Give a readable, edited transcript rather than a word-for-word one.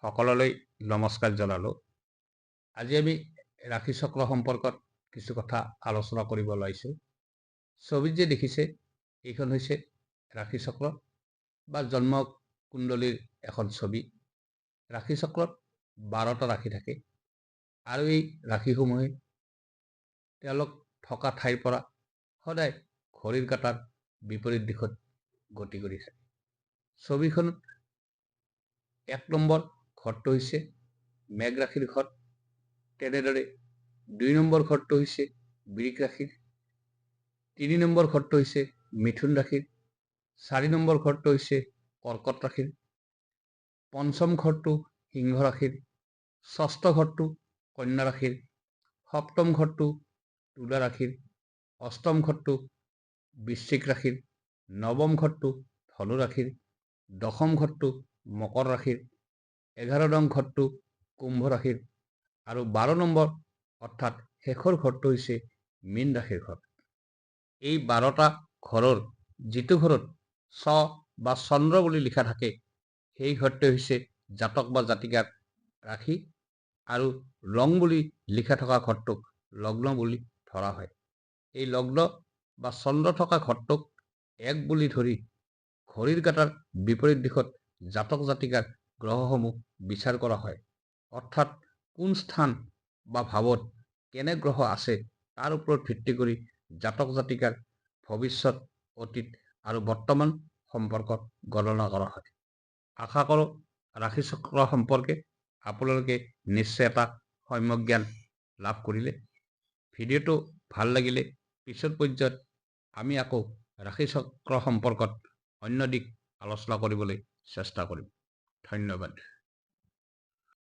সকললৈ নমস্কাৰ জনালো। আজি আমি ৰাশি চক্ৰ সম্পৰ্কত কিছু কথা আলোচনা কৰিব ওলাইছোঁ। ছবিত যে দেখিছে এইখন হৈছে ৰাশি চক্ৰ বা জন্ম কুণ্ডলীৰ এখন ছবি। ৰাশি চক্ৰত 12টা ৰাশি থাকে আৰু এই ৰাশিসমূহে তেওঁলোক থকা ঠাইৰ পৰা সদায় ঘড়ীৰ কাঁটাৰ বিপৰীত দিশত গতি কৰি থাকে। ছবিখনত 1 নম্বৰ ঘৰটো হৈছে মেঘ ৰাশিৰ ঘৰ, তেনেদৰে 2 নম্বৰ ঘৰটো হৈছে বৃষ ৰাশিৰ, 3 নম্বৰ ঘৰটো হৈছে মিথুন ৰাশিৰ, 4 নম্বৰ ঘৰটো হৈছে কৰ্কট ৰাশিৰ, 5ম ঘৰটো সিংহ ৰাশিৰ, 6ষ্ঠ ঘৰটো কন্যা ৰাশিৰ, 7ম ঘৰটো তুলা ৰাশিৰ, 8ম ঘৰটো বৃশ্চিক ৰাশিৰ, 9ম ঘৰটো ধনু ৰাশিৰ, 10ম ঘৰটো মকৰ ৰাশিৰ, 11 নং ঘৰটো কুম্ভ ৰাশিৰ আৰু 12 নম্বৰ অৰ্থাৎ শেষৰ ঘৰটো হৈছে মীন ৰাশিৰ ঘৰ। এই 12টা ঘৰৰ যিটো ঘৰত চ বা চন্দ্ৰ বুলি লিখা থাকে সেই ঘৰটো হৈছে জাতক বা জাতিকাৰ ৰাশি আৰু লং বুলি লিখা থকা ঘৰটোক লগ্ন বুলি ধৰা হয়। এই লগ্ন বা চন্দ্ৰ থকা ঘৰটোক 1 বুলি ধৰি ঘড়ীৰ কাঁটাৰ বিপৰীত দিশত জাতক জাতিকাৰ গ্ৰহসমূহ বিচাৰ কৰা হয়, অৰ্থাৎ কোন স্থান বা ভাৱত কেনে গ্ৰহ আছে তাৰ ওপৰত ভিত্তি কৰি জাতক জাতিকাৰ ভৱিষ্যত, অতীত আৰু বৰ্তমান সম্পৰ্কত গণনা কৰা হয়। আশা কৰোঁ ৰাশি চক্ৰ সম্পৰ্কে আপোনালোকে নিশ্চয় এটা সম্যক জ্ঞান লাভ কৰিলে। ভিডিঅ'টো ভাল লাগিলে পিছৰ পৰ্যায়ত আমি আকৌ ৰাশি চক্ৰ সম্পৰ্কত অন্য দিশ আলোচনা কৰিবলৈ চেষ্টা কৰিম। ধন্যবাদ।